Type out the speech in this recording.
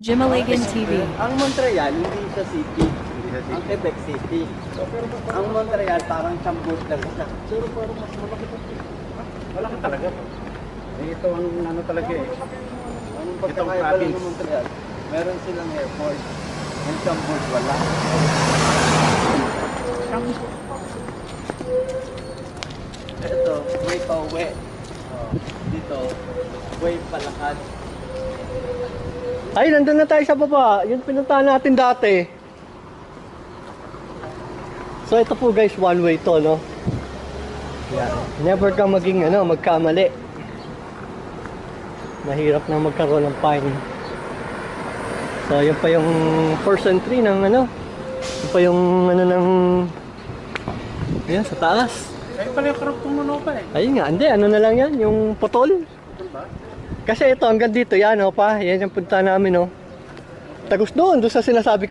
Jimalagan TV. Ang Montreal, hindi sa city. Ang Quebec City. Ang Montreal, parang sambot lang siya. Pero parang mas malaki pa. Malaki talaga. Eh, ito ang ano talaga eh. Ang Itong pagkakaya pala province. ng Montreal, meron silang airport. Ang sambot, wala. Ito, way pa uwi. Dito, way palakad. Ay, nandun na tayo sa baba. Yung pinuntahan natin dati. So ito po guys, one way to, no? Yeah. Never kang magkamali. Mahirap na magkaroon ng fine. So yun pa yung first entry ng yun pa yung ng yan, sa taas. Ay, pala yung karap tumuno pa eh. Ayun nga, hindi, na lang yan, yung putol. Kasi ito, hanggang dito, yan, pa. Yan yung punta namin, Tagos doon sa sinasabi